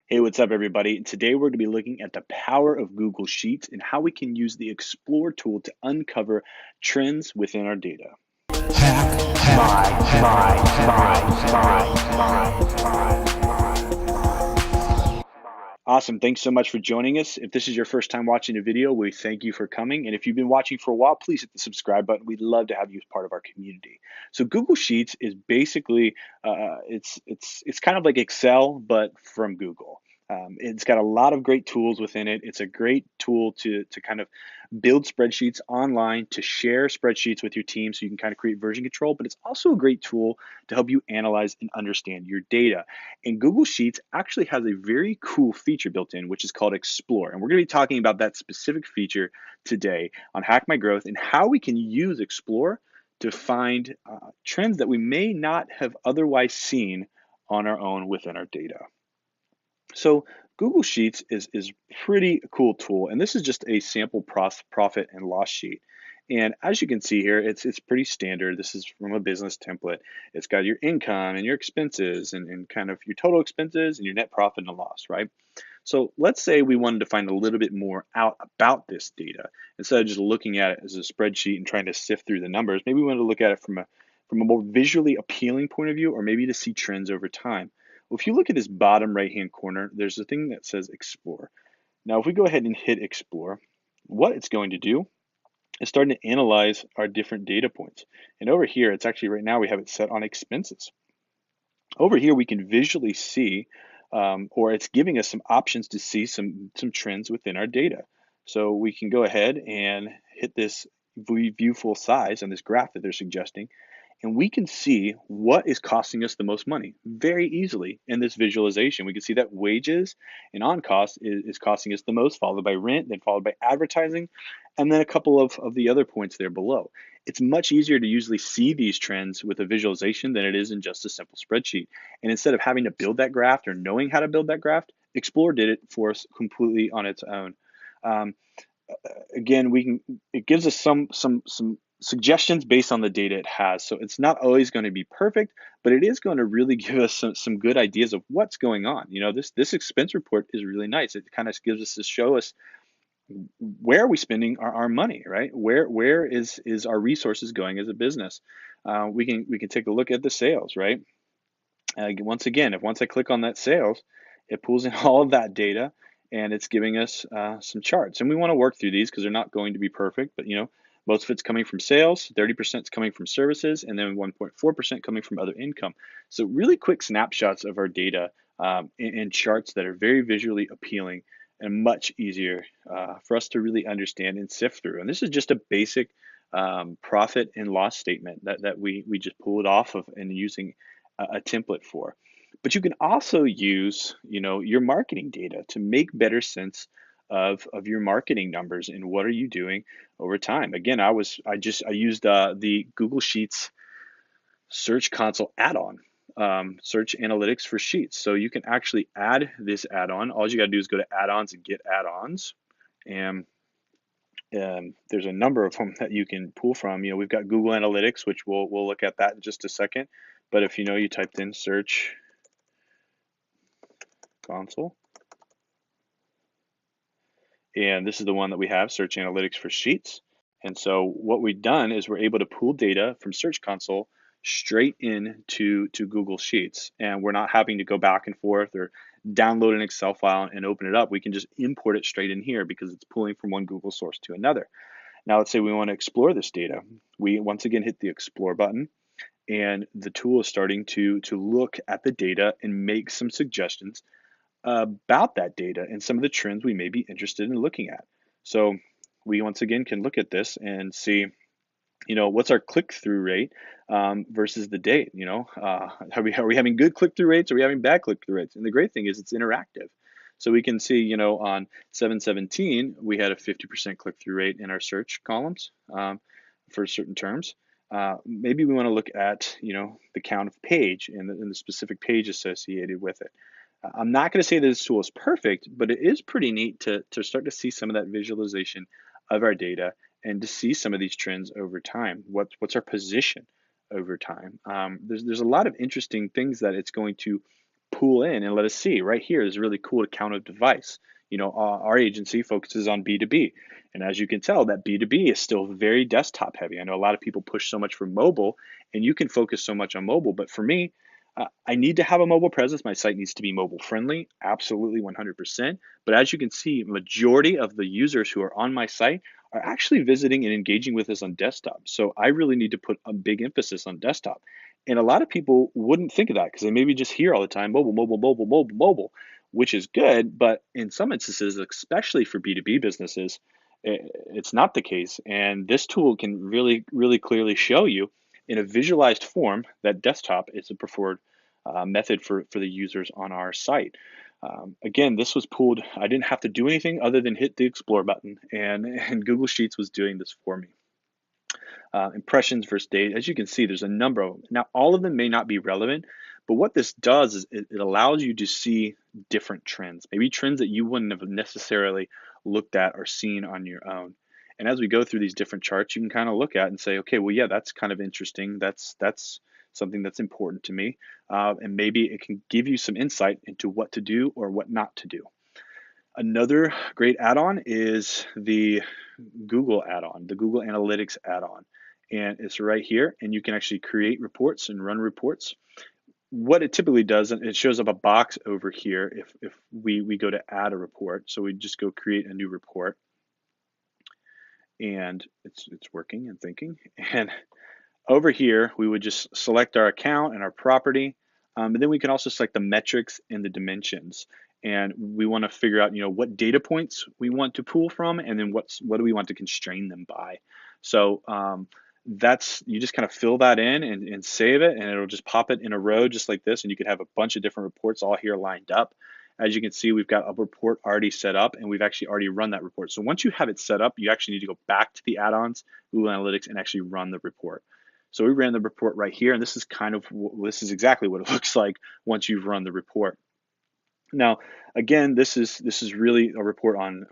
Hey, what's up, everybody? Today we're going to be looking at the power of Google Sheets and how we can use the Explore tool to uncover trends within our data. Awesome. Thanks so much for joining us. If this is your first time watching a video, we thank you for coming. And if you've been watching for a while, please hit the subscribe button. We'd love to have you as part of our community. So Google Sheets is basically it's kind of like Excel, but from Google. It's got a lot of great tools within it. It's a great tool to kind of build spreadsheets online, to share spreadsheets with your team so you can kind of create version control, but it's also a great tool to help you analyze and understand your data. And Google Sheets actually has a very cool feature built in, which is called Explore. And we're going to be talking about that specific feature today on Hack My Growth and how we can use Explore to find trends that we may not have otherwise seen on our own within our data. So Google Sheets is pretty cool tool, and this is just a sample profit and loss sheet. And as you can see here, it's pretty standard. This is from a business template. It's got your income and your expenses and kind of your total expenses and your net profit and loss, right? So let's say we wanted to find a little bit more out about this data. Instead of just looking at it as a spreadsheet and trying to sift through the numbers, maybe we want to look at it from a more visually appealing point of view, or maybe to see trends over time. Well, if you look at this bottom right-hand corner, there's a thing that says Explore. Now, if we go ahead and hit Explore, what it's going to do is starting to analyze our different data points. And over here, it's actually right now we have it set on expenses. Over here, we can visually see, or it's giving us some options to see some trends within our data. So we can go ahead and hit this view full size on this graph that they're suggesting, and we can see what is costing us the most money very easily in this visualization. We can see that wages and on cost is costing us the most, followed by rent, then followed by advertising, and then a couple of the other points there below. It's much easier to usually see these trends with a visualization than it is in just a simple spreadsheet. And instead of having to build that graph or knowing how to build that graph, Explore did it for us completely on its own. Um, Again, it gives us some suggestions based on the data it has. So it's not always going to be perfect, but it is going to really give us some good ideas of what's going on. You know, this expense report is really nice. It kind of gives us to show us where are we spending our money, right? Where is our resources going as a business? We can take a look at the sales, right? Once again, if once I click on that sales, it pulls in all of that data and it's giving us some charts. And we want to work through these because they're not going to be perfect, but most of it's coming from sales, 30% is coming from services, and then 1.4% coming from other income. So really quick snapshots of our data in charts that are very visually appealing and much easier for us to really understand and sift through. And this is just a basic profit and loss statement that we just pulled off of and using a template for. But you can also use, your marketing data to make better sense of your marketing numbers and what are you doing over time. Again, I used the Google Sheets Search Console add-on, search analytics for Sheets. So you can actually add this add-on. All you got to do is go to add-ons and get add-ons, and there's a number of them that you can pull from. We've got Google Analytics, which we'll look at that in just a second. But if you typed in Search Console, and this is the one that we have, Search Analytics for Sheets. And so what we've done is we're able to pull data from Search Console straight into Google Sheets. And we're not having to go back and forth or download an Excel file and open it up. We can just import it straight in here because it's pulling from one Google source to another. Now let's say we want to explore this data. We once again hit the Explore button, and the tool is starting to look at the data and make some suggestions about that data and some of the trends we may be interested in looking at. So we once again can look at this and see, what's our click-through rate versus the date. Are we having good click-through rates? Or are we having bad click-through rates? And the great thing is it's interactive. So we can see, on 7/17, we had a 50% click-through rate in our search columns for certain terms. Maybe we want to look at, the count of page and the specific page associated with it. I'm not going to say that this tool is perfect, but it is pretty neat to start to see some of that visualization of our data and to see some of these trends over time. What's our position over time? There's a lot of interesting things that it's going to pull in and let us see right here is a really cool account of device. Our agency focuses on B2B. And as you can tell, that B2B is still very desktop heavy. I know a lot of people push so much for mobile, and you can focus so much on mobile. But for me, I need to have a mobile presence. My site needs to be mobile friendly, absolutely 100%. But as you can see, majority of the users who are on my site are actually visiting and engaging with us on desktop. So I really need to put a big emphasis on desktop. And a lot of people wouldn't think of that because they maybe just hear all the time mobile, mobile, mobile, mobile, mobile, which is good. But in some instances, especially for B2B businesses, it's not the case. And this tool can really, really clearly show you in a visualized form that desktop is a preferred method for the users on our site. Again, this was pulled, I didn't have to do anything other than hit the explore button, and Google Sheets was doing this for me. Impressions versus date. As you can see, there's a number of them. Now, all of them may not be relevant, but what this does is it allows you to see different trends, maybe trends that you wouldn't have necessarily looked at or seen on your own. And as we go through these different charts, you can kind of look at and say, okay, well, yeah, that's kind of interesting. That's something that's important to me. And maybe it can give you some insight into what to do or what not to do. Another great add-on is the Google add-on, the Google Analytics add-on. And it's right here, and you can actually create reports and run reports. What it typically does, it shows up a box over here if we go to add a report. So we just go create a new report, and it's working and thinking. And over here, we would just select our account and our property, and then we can also select the metrics and the dimensions. And we want to figure out, what data points we want to pull from, and then what do we want to constrain them by. So you just kind of fill that in and save it, and it'll just pop it in a row just like this, and you could have a bunch of different reports all here lined up. As you can see, we've got a report already set up, and we've actually already run that report. So once you have it set up, you actually need to go back to the add-ons, Google Analytics, and actually run the report. So we ran the report right here, and this is exactly what it looks like once you've run the report. Now, again, this is really a report on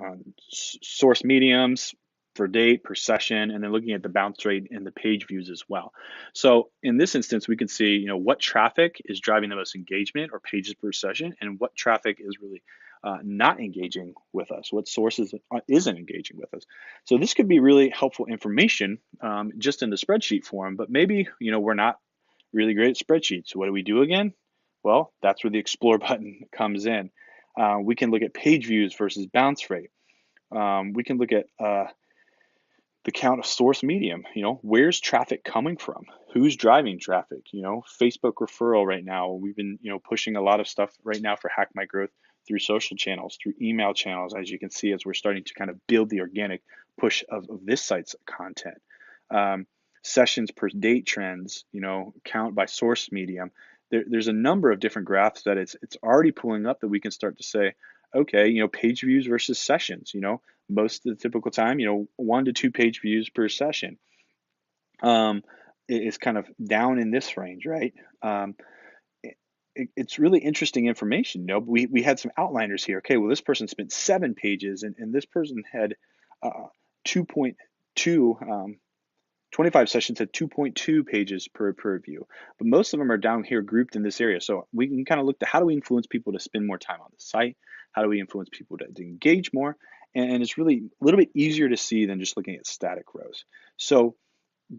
source mediums for date, per session, and then looking at the bounce rate and the page views as well. So in this instance, we can see what traffic is driving the most engagement or pages per session, and what traffic is really not engaging with us, what sources isn't engaging with us. So this could be really helpful information just in the spreadsheet form, but maybe we're not really great at spreadsheets. So what do we do again? Well, that's where the explore button comes in. We can look at page views versus bounce rate. We can look at the count of source medium. Where's traffic coming from? Who's driving traffic? Facebook referral right now. We've been pushing a lot of stuff right now for Hack My Growth through social channels, through email channels, as you can see, as we're starting to kind of build the organic push of this site's content. Sessions per date trends, count by source medium. There's a number of different graphs that it's already pulling up that we can start to say, okay, page views versus sessions. Most of the typical time, 1 to 2 page views per session is kind of down in this range, right? It's really interesting information. We had some outliners here. Okay, well, this person spent 7 pages, and this person had 2.2. 25 sessions at 2.2 pages per view, but most of them are down here grouped in this area. So we can kind of look to how do we influence people to spend more time on the site? How do we influence people to engage more? And it's really a little bit easier to see than just looking at static rows. So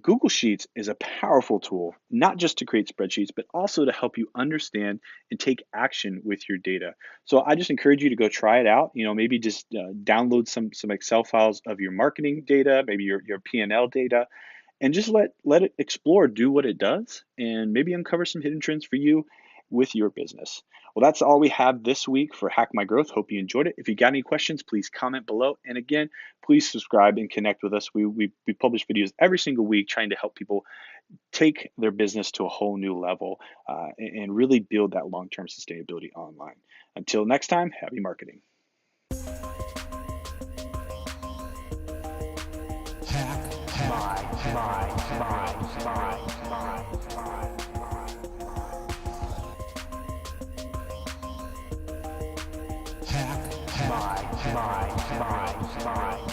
Google Sheets is a powerful tool, not just to create spreadsheets, but also to help you understand and take action with your data. So I just encourage you to go try it out. Maybe just download some Excel files of your marketing data, maybe your P&L data, and just let it explore, do what it does, and maybe uncover some hidden trends for you with your business. Well, that's all we have this week for Hack My Growth. Hope you enjoyed it. If you got any questions, please comment below. And again, please subscribe and connect with us. We publish videos every single week trying to help people take their business to a whole new level and really build that long-term sustainability online. Until next time, happy marketing. Hack my